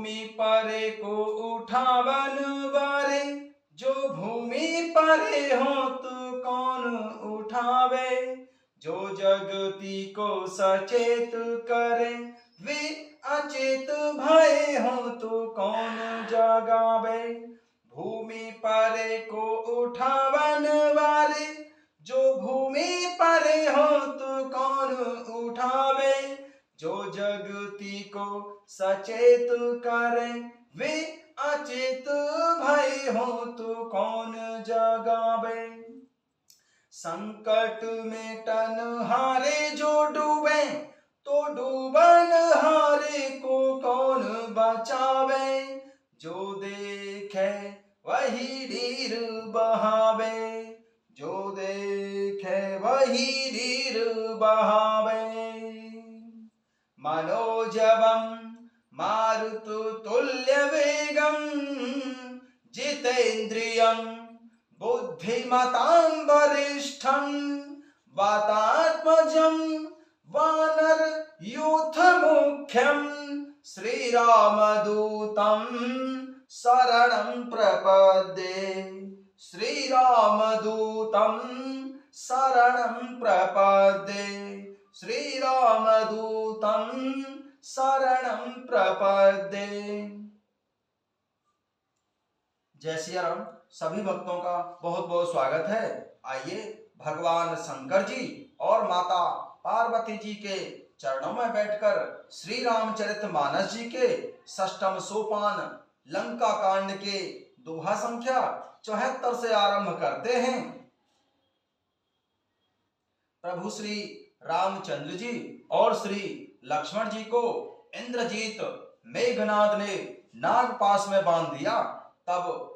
भूमि परे को उठावन वारे, जो भूमि परे हो तो कौन उठावे। जो जगती को सचेत करे, वे अचेत भय हो तो कौन जगावे। भूमि परे को उठावन वारे, जो भूमि परे हो तो कौन उठावे। जो जगती को सचेत करे, वे अचेत भय हो तो कौन जगावे। संकट में टन हारे जो डूबे, तो डूबन हारे को कौन बचावे। जो देखे वही धीर बहावे, जो देखे वही धीर बहावे। मनोजवम मारुतु तुल्य वेगम, जितेन्द्रियं बुद्धिमतां वरिष्ठं। वातात्मजं वानर यूथ मुख्यं, श्रीरामदूतं शरणं प्रपद्ये। श्रीरामदूतं शरणं प्रपद्ये, श्रीरामदूतं शरणं प्रपद्ये। जय सिया राम। सभी भक्तों का बहुत बहुत स्वागत है। आइए भगवान शंकर जी और माता पार्वती जी के चरणों में बैठकर श्री रामचरितमानस जी के षष्ठम सोपान लंका कांड के दोहा संख्या 74 से आरंभ करते हैं। प्रभु श्री रामचंद्र जी और श्री लक्ष्मण जी को इंद्रजीत मेघनाद ने नागपाश में बांध दिया। तब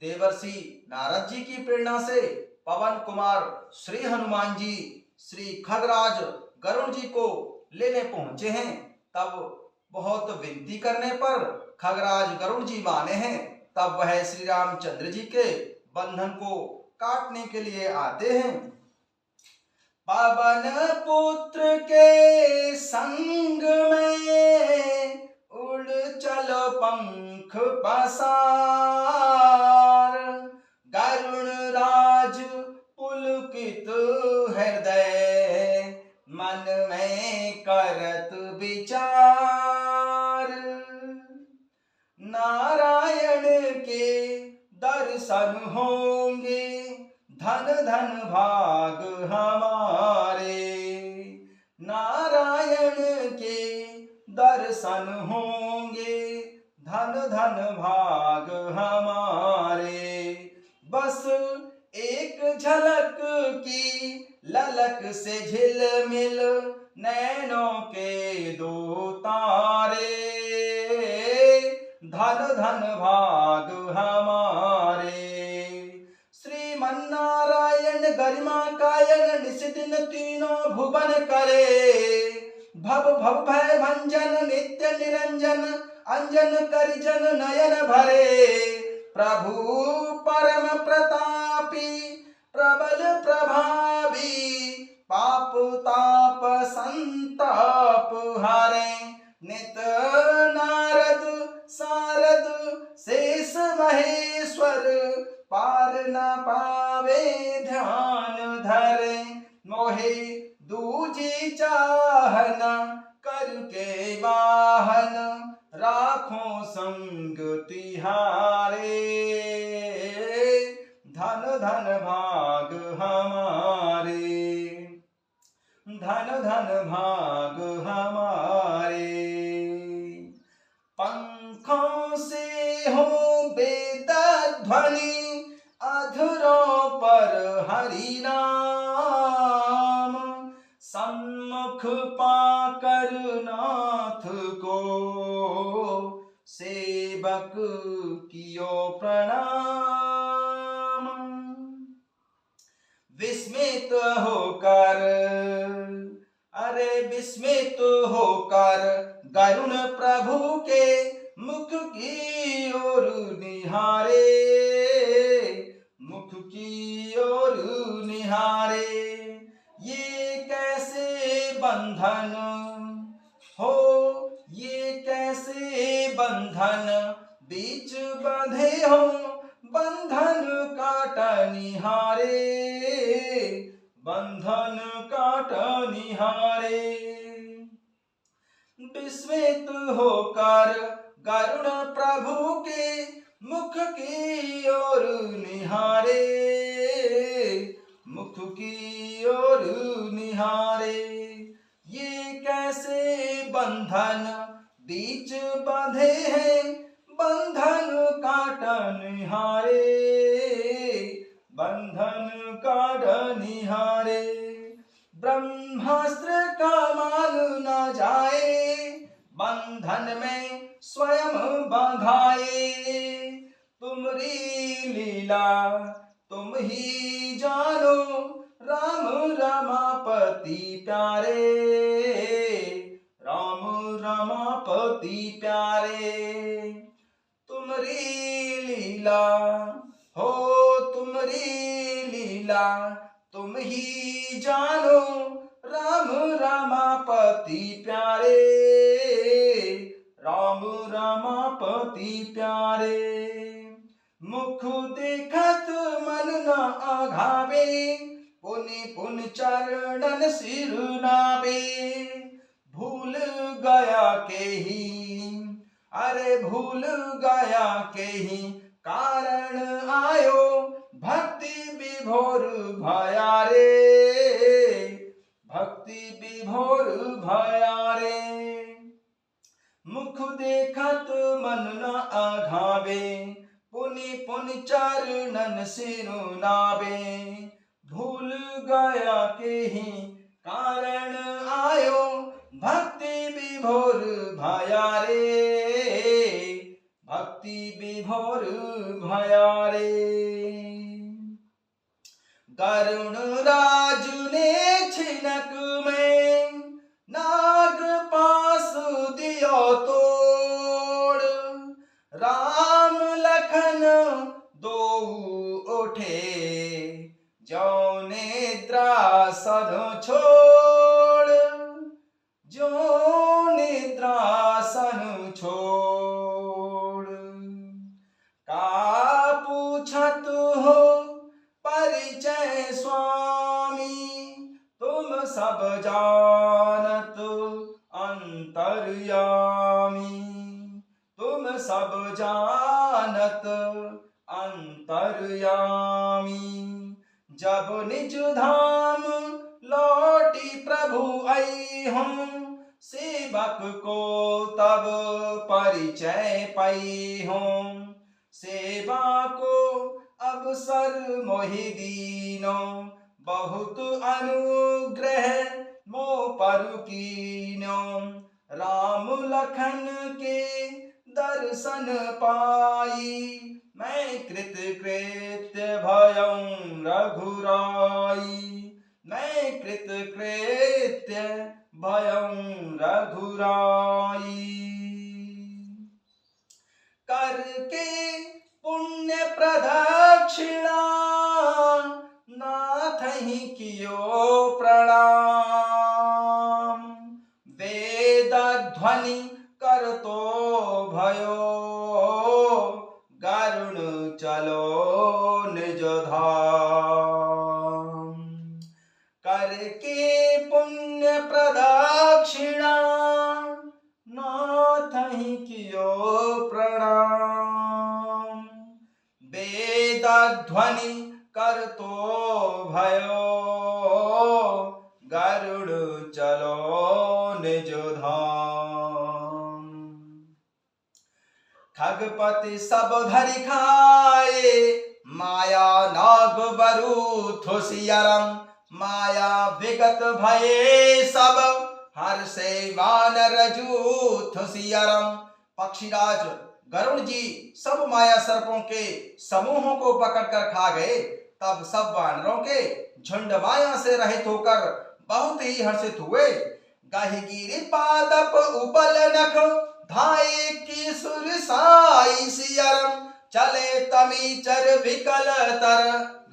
देवर्षि नारद जी की प्रेरणा से पवन कुमार श्री हनुमान जी श्री खगराज गरुड़ जी को लेने पहुंचे हैं। तब बहुत विनती करने पर खगराज गरुड़ जी माने हैं। तब वह श्री रामचंद्र जी के बंधन को काटने के लिए आते हैं। पवन पुत्र के संग में उड़ चलो पंख पसार, गरुण राज पुलकित हृदय, मन में करत विचार। नारायण के दर्शन होंगे, धन धन भाग हमारे। नारायण के दर्शन होंगे, धन धन भाग हमारे। बस एक झलक की ललक से झिलमिल, नैनों के दो तारे। धन धन भाग हमारे। श्रीमन्नारायण गरिमा कायन, निस दिन तीनों भुवन करे। भव भव भय भंजन, नित्य निरंजन, अंजन करिजन नयन भरे। प्रभु परम प्रतापी, प्रबल प्रभावी, पाप ताप संताप हारे। नित नारद सारद शेष महेश्वर, पार न पावे ध्यान धरे। मोहे दूजी चाहन, करके वाहन, राखो संग तिहारे। धन धन भाग हमारे, धन धन भाग हमारे। पंखों से हो वेद ध्वनि, अधरों पर हरि नाम। सम्मुख पाकर नाथ को, सेवक कियो प्रणाम। विस्मित होकर, अरे विस्मित होकर, गरुण प्रभु के मुख की ओर निहारे। मुख की ओर निहारे। ये कैसे बंधन हो, ये कैसे बंधन बीच बंधे हो, बंधन काट निहारे, बंधन काट निहारे। विस्मित होकर गरुण प्रभु के मुख की ओर निहारे, मुख की ओर निहारे। ये कैसे बंधन बीच बंधे हैं, बंधन काट निहारे, बंधन काट निहारे। ब्रह्मास्त्र का मान न जाए, बंधन में स्वयं बंधाए। तुमरी लीला तुम ही जानो, राम रमापति प्यारे, राम रमापति प्यारे। तुमरी लीला हो, तुमरी लीला तुम ही जानो, राम रमापति प्यारे, राम रमापति प्यारे। मुख देखत मन न आघावे, पुनि पुनि चरणन सिर नावे। भूल गया के ही, अरे भूल गया के ही कारण आयो, भक्ति विभोर भया रे, भक्ति विभोर भया रे। मुख देखत मन न आघावे, पुनि पुनि चरणन सिरु नावे। भूल गया के ही कारण आयो, भक्ति विभोर भया रे, भक्ति विभोर भया रे। गरुण राज ने छिनक में नाग पास दियो तोड़, राम लखन दो उठे जो निद्रा सन छोड़, जो निद्रा सन छोड़। का पूछत हो परिचय स्वामी, तुम सब जानत अंतर्यामी, तुम सब जानत अंतर्यामी। जब निज धाम लौटी प्रभु आई हूँ, सेवक को तब परिचय पाई हूँ। सेवा को अवसर मोहि दीनो, बहुत अनुग्रह मो पर कीनो। राम लखन के दर्शन पाई, मैं कृत कृत्य भयं रघुराई, मैं कृत कृत्य भयं रघुराई। करके पुण्य प्रदक्षिणा, नाथ ही कियो प्रणाम। वेद ध्वनि कर तो भयो, गरुण चलो निज धाम। करके पुण्य प्रदक्षिणा, नाथ ही कियो प्रणाम। वेद ध्वनि कर तो भयो, गरुड़ चलो निज धाम। खगपति सब धरि खाए, माया नाग बरु थुसियरम। माया विगत भये सब, हर से वानर जूथ सियरम। पक्षीराज गरुड़ जी सब माया सर्पों के समूहों को पकड़कर खा गए। तब सब वानरों के झुंड माया से रहित होकर बहुत ही हर्षित हुए। गहिगिरि पादप उपल नख, धाये की सुरसाई सियरम। चले तमीचर विकल तर,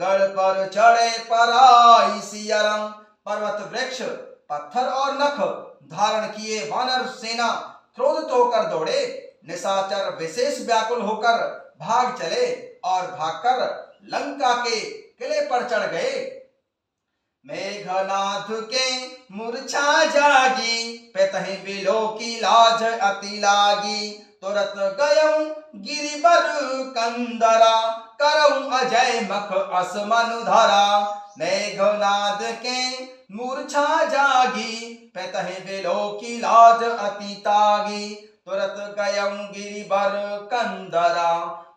गढ़ पर चढ़े पराई सियरम। पर्वत वृक्ष पत्थर और नख धारण किए वानर सेना क्रोधित होकर दौड़े। निशाचर विशेष व्याकुल होकर भाग चले और भागकर लंका के किले पर चढ़ गए। मेघनाथ के मूर्छा जागी, पेतहि बिलो की लाज अति लागी। तुरत गयऊं गिरिबर कंदरा, करऊं अजय मख अस मनु धरा। मेघनाद के मूर्छा जागी, पेतहि बिलो की लाज अति तागी। तुरत गयऊं गिरिबर कंदरा,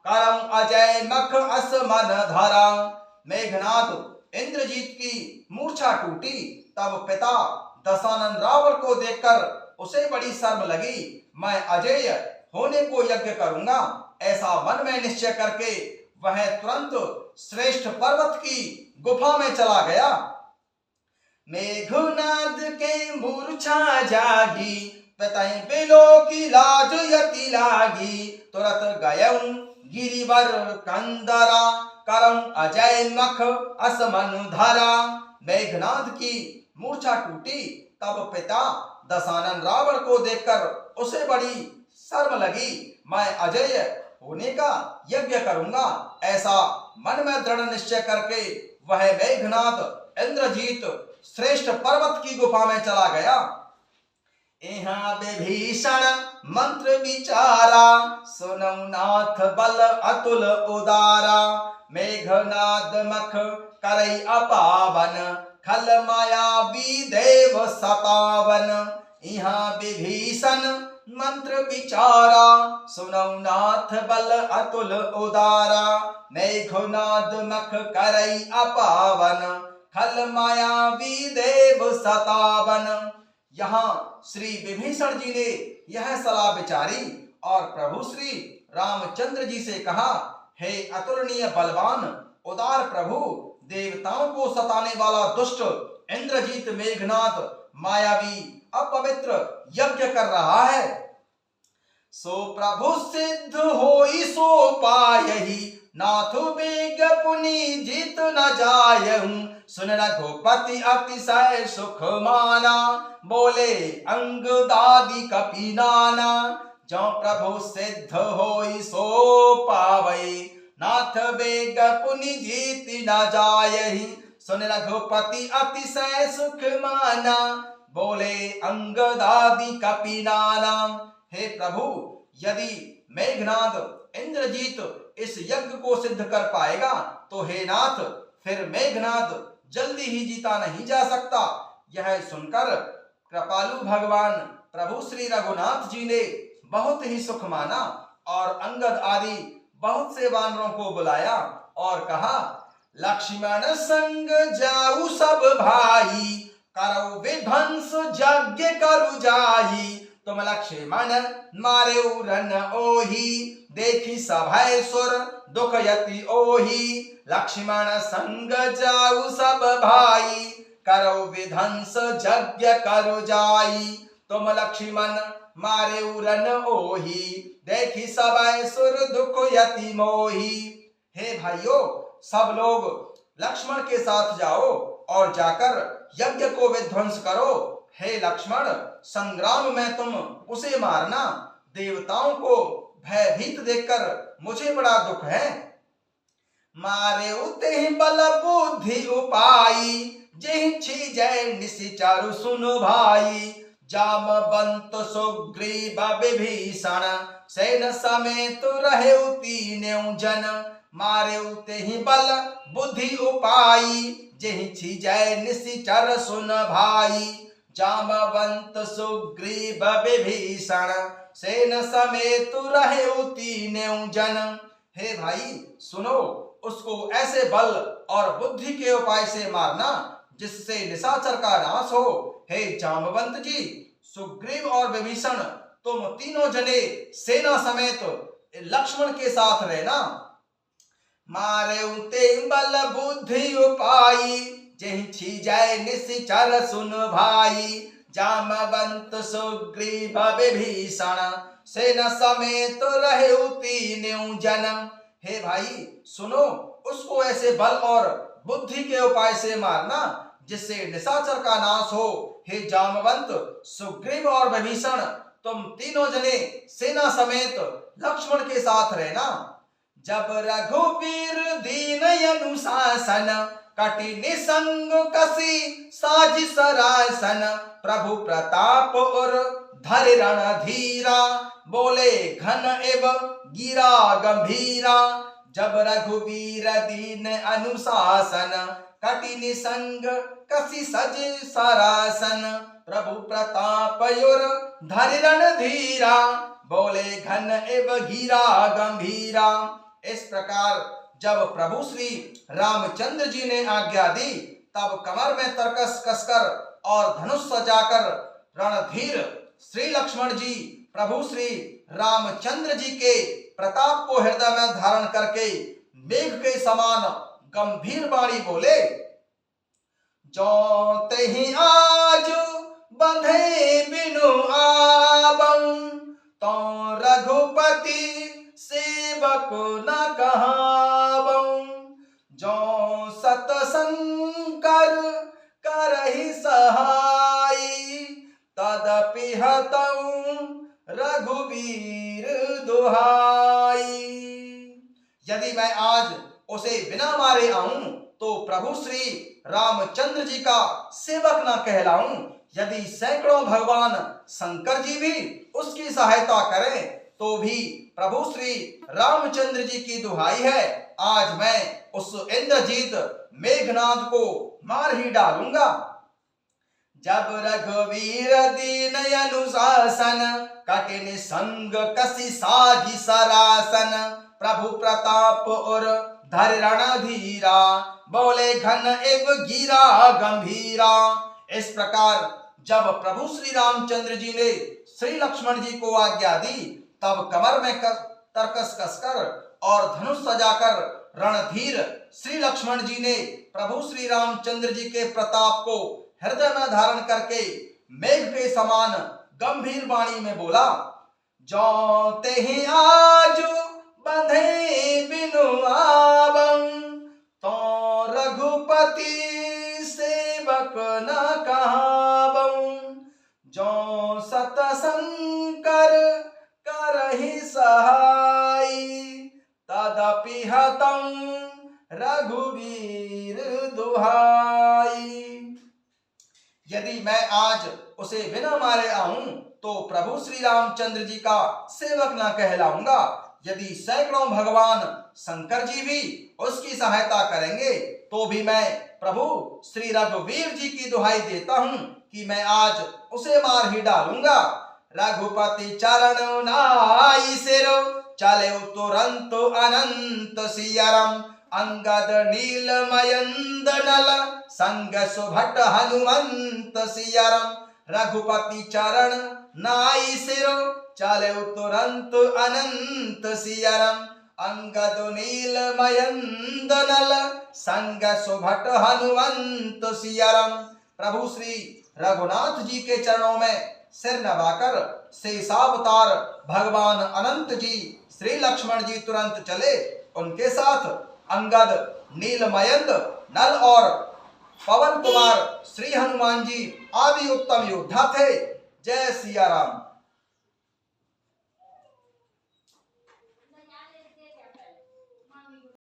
करऊं अजय मख अस मन धरा। मेघनाद इंद्रजीत की मूर्छा टूटी, तब पिता दशानन रावण को देखकर उसे बड़ी शर्म लगी। मैं अजेय होने को यज्ञ करूंगा, ऐसा मन में निश्चय करके वह तुरंत श्रेष्ठ पर्वत की गुफा में चला गया। मेघनाद के मूर्छा जागी, पितहि बिलो की लाज यति लागी। तुरत गयऊं गिरिवर कंदरा, करऊं अजय मख अस मनु धरा। मेघनाद की मूर्छा टूटी, तब पिता दशानन रावण को देखकर उसे बड़ी शर्म लगी। मैं अजय होने का यज्ञ करूंगा, ऐसा मन में दृढ़ निश्चय करके वह मेघनाद इंद्रजीत श्रेष्ठ पर्वत की गुफा में चला गया। यहाँ विभीषण मंत्र विचारा, सुनऊ नाथ बल अतुल उदारा। मेघनाद मख करई अपावन, खल मायावी देव सतावन। यहाँ विभीषण मंत्र विचारा, सुनऊ नाथ बल अतुल उदारा। मेघनाद मख करई अपावन, खल मायावी देव सतावन। यहाँ श्री विभीषण जी ने यह सलाह विचारी और प्रभु श्री रामचंद्र जी से कहा, हे अतुलनीय बलवान उदार प्रभु, देवताओं को सताने वाला दुष्ट इंद्रजीत मेघनाद मायावी अपवित्र यज्ञ कर रहा है। सो प्रभु सिद्ध होई सो पायहि, नाथ बेग पुनि जीत न जायहूं। सुन रघुपति अतिशय सुख माना, बोले अंगदादि कपि नाना। जो प्रभु सिद्ध होई सो पावै, नाथ बेग पुनि जीत न जायहि। सुन रघुपति अतिशय सुख माना, बोले अंगदादि कपि नाना। हे प्रभु, यदि मेघनाद इंद्रजीत इस यज्ञ को सिद्ध कर पाएगा तो हे नाथ, फिर मेघनाद जल्दी ही जीता नहीं जा सकता। यह सुनकर कृपालु भगवान प्रभु श्री रघुनाथ जी ने बहुत ही सुख माना और अंगद आदि बहुत से वानरों को बुलाया और कहा, लक्ष्मण संग जाऊ सब भाई, करऊ विध्वंस यज्ञ करु जाई। तुम लक्ष्मण मारे रन ओही, देखी सभय सुर दुख यति ओही। लक्ष्मण संग जाऊ सब भाई, करऊ विध्वंस यज्ञ करु जाई। तुम लक्ष्मण मारे रन ओही, देखी सभय सुर दुख यति मोही। हे भाइयों, सब लोग लक्ष्मण के साथ जाओ और जाकर यज्ञ को विध्वंस करो। हे लक्ष्मण, संग्राम में तुम उसे मारना। देवताओं को भयभीत देखकर मुझे बड़ा दुख है। मारे उते बल बुद्धि उपाई, जेहि छिजै निशिचरु सुनु भाई। जामवंत सुग्रीव विभीषण, सेन समेत रहेउ तीनों जन। मारे उते बल बुद्धि उपाई, जेहि छिजै निशिचर सुन भाई। जामवंत सुग्रीव विभीषण, सेन समेत रहेउ तीनों जन। हे भाई सुनो, उसको ऐसे बल और बुद्धि के उपाय से मारना जिससे निशाचर का नाश हो। हे जामवंत जी, सुग्रीव और विभीषण, तुम तीनों जने सेना समेत लक्ष्मण के साथ रहना। मारे उते बल बुद्धि उपाई, जेहि छिजै निशिचर सुन भाई। जामवंत सुग्रीव विभीषण, सेना समेत रहेउ तीनों जन। हे भाई सुनो, उसको ऐसे बल और बुद्धि के उपाय से मारना जिससे निशाचर का नाश हो। हे जामवंत, सुग्रीव और विभीषण, तुम तीनों जने सेना समेत लक्ष्मण के साथ रहना। जब रघुबीर दीन अनुशासन, कटि निसंग कसी साज सरासन, प्रभु प्रताप और धरि रणधीरा, बोले घन एव गिरा गंभीरा। जब रघुबीर दीन अनुशासन, कटि निसंग कसी सज सरासन, प्रभु प्रताप और धरि रणधीरा, बोले घन एव गिरा गंभीरा। इस प्रकार जब प्रभु श्री रामचंद्र जी ने आज्ञा दी, तब कमर में तरकस कसकर और धनुष सजाकर रणधीर श्री लक्ष्मण जी प्रभु श्री रामचंद्र जी के प्रताप को हृदय में धारण करके मेघ के समान गंभीर वाणी बोले, जो तेहि आज बंधे बिनु आबऊ, तो रघुपति सेवक न कहाबऊ। जो सतसंकर करहि सहाई, तदपि हतऊ रघुबीर दुहाई। यदि मैं आज उसे बिना मारे आऊं तो प्रभु श्री रामचंद्र जी का सेवक न कहलाऊं। यदि सैकड़ों भगवान शंकर जी भी उसकी सहायता करें तो भी प्रभु श्री रामचंद्र जी की दुहाई है, आज मैं उस इंद्रजीत मेघनाद को मार ही डालूंगा। जब रघुवीर दीन अनुशासन, कटि निसंग कसी साझी सरासन, प्रभु प्रताप और धरि रणधीरा, बोले घन एव गिरा गंभीरा। इस प्रकार जब प्रभु श्री रामचंद्र जी ने श्री लक्ष्मण जी को आज्ञा दी, तब कमर में तरकस कसकर और धनुष सजाकर रणधीर श्री लक्ष्मण जी ने प्रभु श्री रामचंद्र जी के प्रताप को हृदय में धारण करके मेघ के समान गंभीर वाणी में बोला, जो तेहि आज बंधे बिनु आबऊ, तो रघुपति सेवक न कहाबऊ। जो सतसंकर करहि सहाई, तदपि हतऊ रघुबीर दुहाई। यदि मैं आज उसे बिना मारे आऊं तो प्रभु श्री रामचंद्र जी का सेवक न कहलाऊंगा। यदि सैकड़ों भगवान शंकर जी भी उसकी सहायता करेंगे तो भी मैं प्रभु श्री रघुवीर जी की दुहाई देता हूं कि मैं आज उसे मार ही डालूंगा। रघुपति चरण नाई सिरो, चले तुरंत अनंत सियरम, अंगद नील मयंद नल, संग सुभट हनुमंत सियरम। रघुपति चरण नाई सिरो, चले तुरंत अनंत सियरम, अंगद नील मयंद नल, संग सुभट हनुमंत सियरम। प्रभु श्री रघुनाथ जी के चरणों में सिर नवाकर शेषावतार भगवान अनंत जी श्री लक्ष्मण जी तुरंत चले। उनके साथ अंगद, नीलमयंद, नल और पवन कुमार श्री हनुमान जी आदि उत्तम योद्धा थे। जय सिया राम।